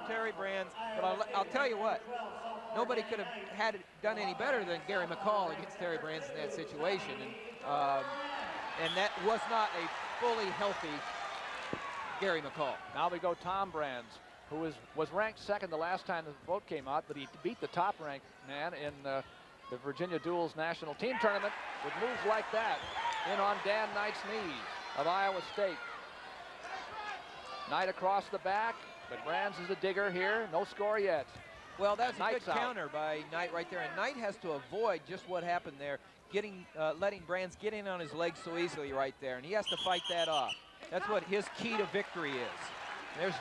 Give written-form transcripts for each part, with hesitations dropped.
Terry Brands, but I'll tell you what, nobody could have done any better than Gary McCall against Terry Brands in that situation, and that was not a fully healthy Gary McCall. Now we go Tom Brands, who was ranked second the last time the vote came out, but he beat the top-ranked man in the Virginia Duels National Team Tournament with moves like that in on Dan Knight's knee of Iowa State. Knight across the back, but Brands is a digger here. No score yet. Well, that's a good Knight's counter by Knight right there, and Knight has to avoid just what happened there, letting Brands get in on his legs so easily right there, and he has to fight that off. That's what his key to victory is. There's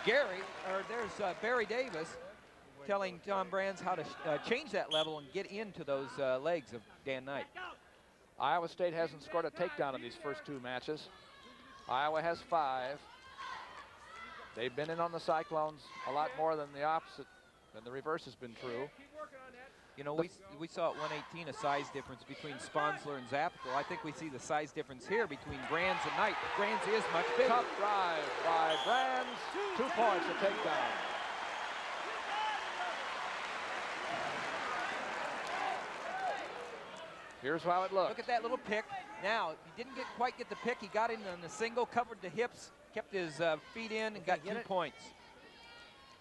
Barry Davis telling Tom Brands how to change that level and get into those legs of Dan Knight. Iowa State hasn't scored a takedown in these first two matches. Iowa has 5. They've been in on the Cyclones a lot more than the opposite, than the reverse has been true. You know, we saw at 118 a size difference between Sponsler and Zappical. I think we see the size difference here between Brands and Knight. Brands is much bigger. Tough drive by Brands. 2 points, a takedown. Here's how it looks. Look at that little pick. Now, he didn't quite get the pick. He got in on the single, covered the hips, kept his feet in, and got 2 points.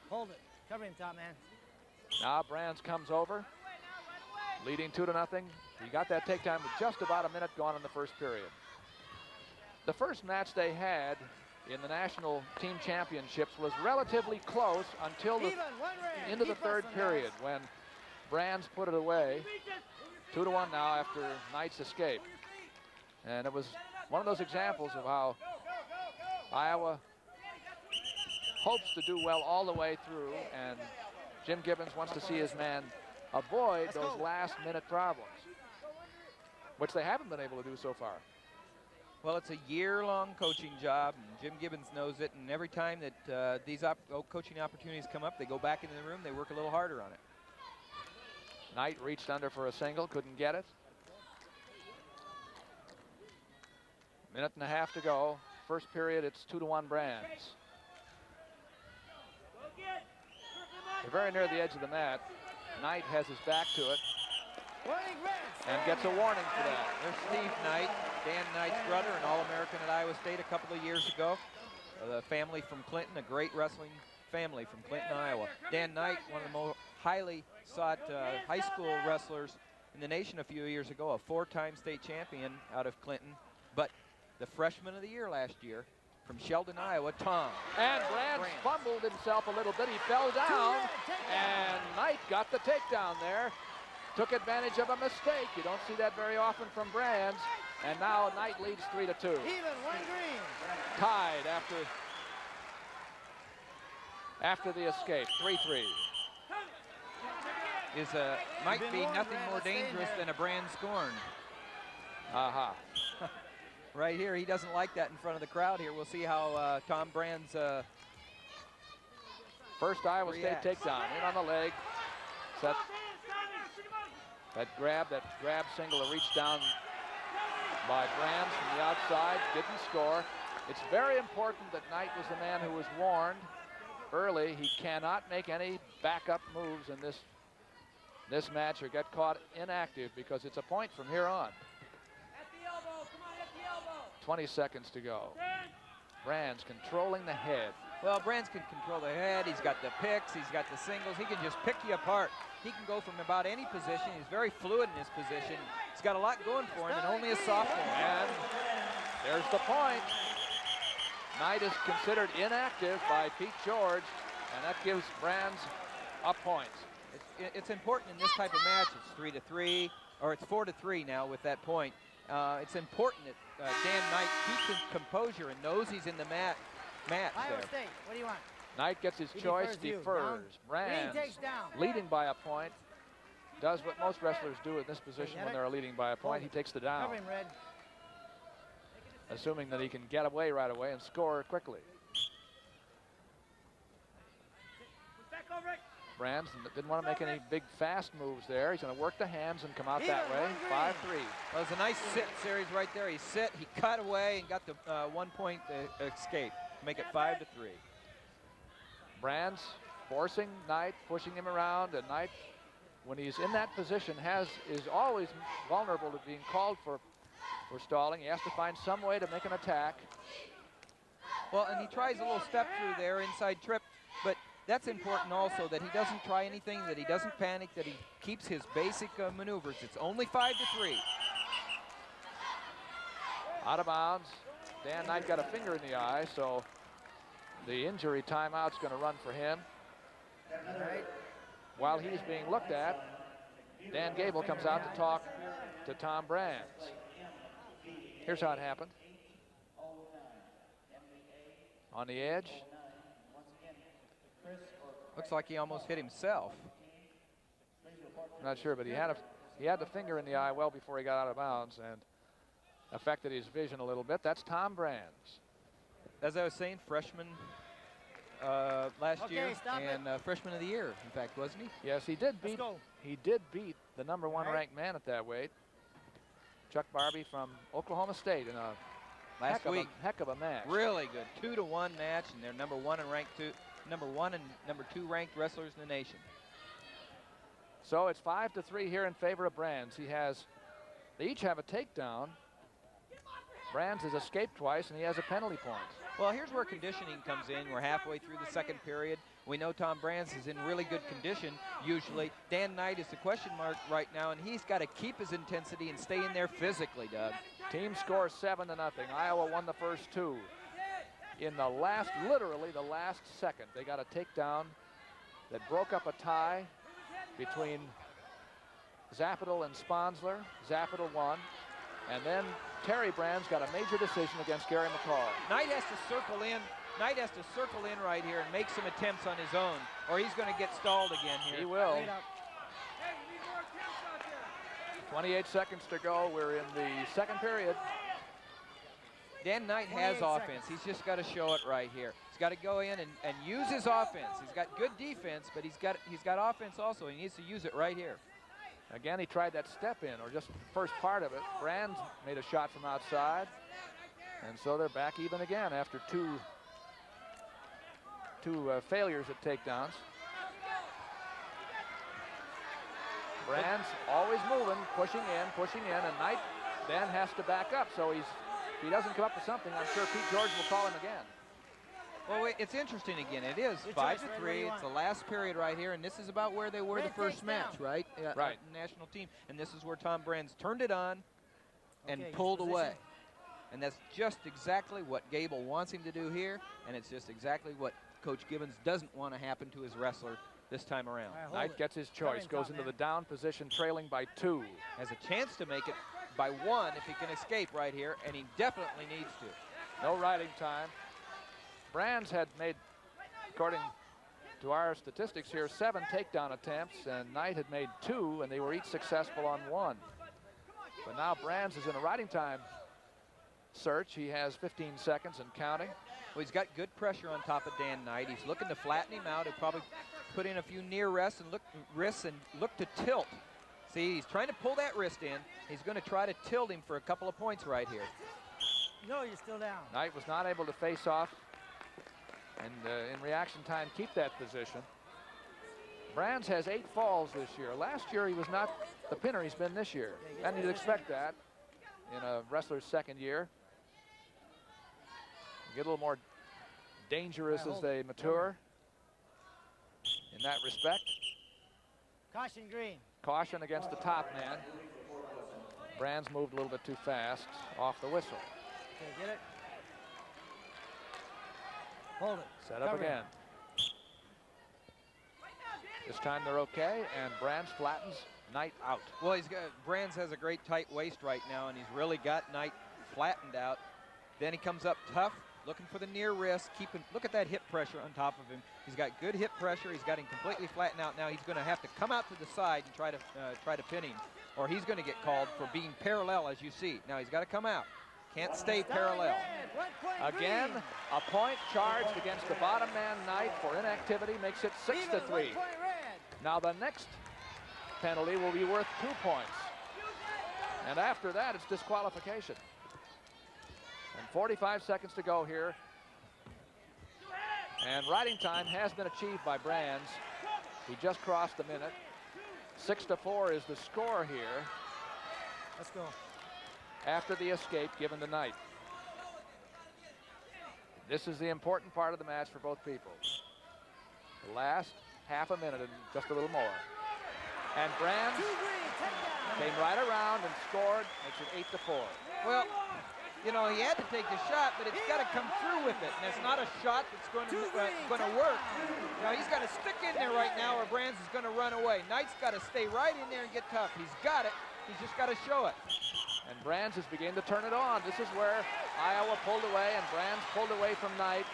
Hold it. Cover him, top man. Now Brands comes over, leading 2-0. He got that takedown with just about a minute gone in the first period. The first match they had in the national team championships was relatively close until the into the third period when Brands put it away. 2-1 now after Knight's escape. And it was one of those examples of how Iowa hopes to do well all the way through, and Jim Gibbons wants to see his man avoid those last-minute problems, which they haven't been able to do so far. Well, it's a year-long coaching job, and Jim Gibbons knows it, and every time that these coaching opportunities come up, they go back into the room, they work a little harder on it. Knight reached under for a single, couldn't get it. 1.5 minutes to go. First period, it's 2-1 Brands. They're very near the edge of the mat. Knight has his back to it and gets a warning for that. There's Steve Knight, Dan Knight's brother, an All-American at Iowa State a couple of years ago. The family from Clinton, a great wrestling family from Clinton, Iowa. Dan Knight, one of the most highly sought high school wrestlers in the nation a few years ago, a 4-time state champion out of Clinton, but the freshman of the year last year from Sheldon, Iowa, Tom. And Brands fumbled himself a little bit. He fell down, and Knight got the takedown there. Took advantage of a mistake. You don't see that very often from Brands. And now Knight leads 3-2. Even, 1 green. Tied after the escape, 3-3. Might be nothing more dangerous than a Brands scorned. Aha. Right here, he doesn't like that in front of the crowd here. We'll see how Tom Brands first Iowa State takedown, in on the leg. Set. That grab single, a reach down by Brands from the outside, didn't score. It's very important that Knight was the man who was warned early. He cannot make any backup moves in this match or get caught inactive, because it's a point from here on. 20 seconds to go. Brands controlling the head. Well, Brands can control the head. He's got the picks. He's got the singles. He can just pick you apart. He can go from about any position. He's very fluid in his position. He's got a lot going for him, and only a sophomore. And there's the point. Knight is considered inactive by Pete George, and that gives Brands a point. It's important in this type of match. It's 3-3, or it's 4-3 now with that point. It's important that Dan Knight keeps his composure and knows he's in the match Iowa there. State, what do you want? Knight gets his choice, defers. Brands, leading by a point, does what most wrestlers do in this position when they're leading by a point. He takes the down, Cover him, Red. assuming that he can get away right away and score quickly. Brands didn't want to make any big fast moves there. He's going to work the hands and come out that way. 5-3. Well, it's a nice sit series right there. He cut away and got the 1 point escape. Make it 5-3. Brands forcing Knight, pushing him around, and Knight, when he's in that position, is always vulnerable to being called for stalling. He has to find some way to make an attack. Well, and he tries a little step through there, inside trip, but that's important also, that he doesn't try anything, that he doesn't panic, that he keeps his basic maneuvers. It's only 5-3. Out of bounds. Dan Knight got a finger in the eye, so the injury timeout's going to run for him. While he's being looked at, Dan Gable comes out to talk to Tom Brands. Here's how it happened. On the edge. Looks like he almost hit himself. I'm not sure, but he had the finger in the eye well before he got out of bounds and affected his vision a little bit. That's Tom Brands. As I was saying, freshman last year and freshman of the year, in fact, wasn't he? Yes, he did beat the #1 ranked man at that weight, Chuck Barbie from Oklahoma State, in a heck of a match. Really good 2-1 match, and they're number one and number 2 ranked wrestlers in the nation. So it's 5-3 here in favor of Brands. They each have a takedown. Brands has escaped twice, and he has a penalty point. Well, here's where conditioning comes in. We're halfway through the second period. We know Tom Brands is in really good condition, usually. Dan Knight is the question mark right now, and he's got to keep his intensity and stay in there physically, Doug. Team scores 7-0. Iowa won the first 2. In literally the last second, they got a takedown that broke up a tie between Zappital and Sponsler. Zappital won. And then Terry Brands got a major decision against Gary McCall. Knight has to circle in. Knight has to circle in right here and make some attempts on his own, or he's going to get stalled again here. He will. 28 seconds to go. We're in the second period. Dan Knight has offense. He's just got to show it right here. He's got to go in and use his offense. He's got good defense, but he's got offense also. He needs to use it right here. Again, he tried that step in, or just the first part of it. Brands made a shot from outside, and so they're back even again after two failures at takedowns. Brands always moving, pushing in, and Knight then has to back up. So if he doesn't come up with something, I'm sure Pete George will call him again. Well, wait, it's interesting again. It is 5-3. It's the last period right here, and this is about where they were the first match, right? Right. National team, and this is where Tom Brands turned it on and pulled away. And that's just exactly what Gable wants him to do here, and it's just exactly what Coach Gibbons doesn't want to happen to his wrestler this time around. Knight gets his choice, goes into the down position, trailing by 2. Has a chance to make it by 1 if he can escape right here, and he definitely needs to. No riding time. Brands had made, according to our statistics here, 7 takedown attempts, and Knight had made 2, and they were each successful on 1. But now Brands is in a riding time search. He has 15 seconds and counting. Well, he's got good pressure on top of Dan Knight. He's looking to flatten him out. He'll probably put in a few near wrists and look to tilt. See, he's trying to pull that wrist in. He's going to try to tilt him for a couple of points right here. No, you're still down. Knight was not able to face off and in reaction time keep that position. Brands has 8 falls this year. Last year he was not the pinner he's been this year. And you'd expect that in a wrestler's second year. Get a little more dangerous as they mature in that respect. Caution green. Caution against the top man. Brands moved a little bit too fast off the whistle. Okay, get it. Hold it. Set up again. This time they're okay, and Brands flattens Knight out. Well, Brands has a great tight waist right now, and he's really got Knight flattened out. Then he comes up tough, looking for the near wrist. Look at that hip pressure on top of him. He's got good hip pressure. He's got him completely flattened out. Now he's going to have to come out to the side and try to pin him, or he's going to get called for being parallel, as you see. Now he's got to come out. Can't stay parallel. Again, a point charged against the bottom man Knight for inactivity makes it 6-3. Now the next penalty will be worth 2 points. And after that, it's disqualification. And 45 seconds to go here. And riding time has been achieved by Brands. He just crossed the minute. 6-4 is the score here. Let's go. After the escape given to Knight. This is the important part of the match for both people. The last half a minute and just a little more. And Brands came right around and scored, makes it 8-4. Well, you know, he had to take the shot, but it's got to come through with it. And it's not a shot that's going to work. Now, he's got to stick in there right now or Brands is going to run away. Knight's got to stay right in there and get tough. He's got it. He's just got to show it. And Brands is beginning to turn it on. This is where Iowa pulled away and Brands pulled away from Knight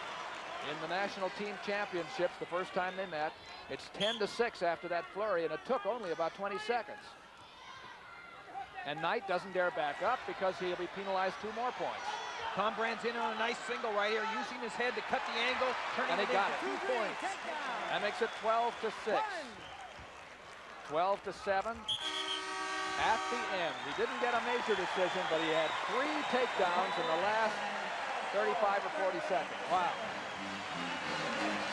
in the national team championships the first time they met. It's 10-6 after that flurry, and it took only about 20 seconds. And Knight doesn't dare back up because he'll be penalized 2 more points. Tom Brands in on a nice single right here, using his head to cut the angle, turning it into 2 points. That makes it 12-6. 12-7. At the end, he didn't get a major decision, but he had 3 takedowns in the last 35 or 40 seconds. Wow.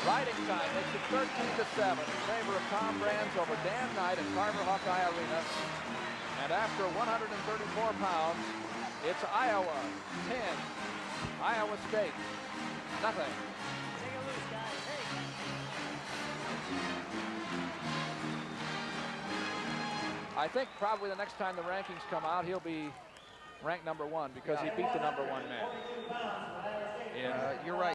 Riding time makes it 13-7 in favor of Tom Brands over Dan Knight at Carver Hawkeye Arena. And after 134 pounds, it's Iowa 10, Iowa State nothing. Take a loose, guys. Hey. I think probably the next time the rankings come out, he'll be ranked #1 because he beat the #1 man. You're right.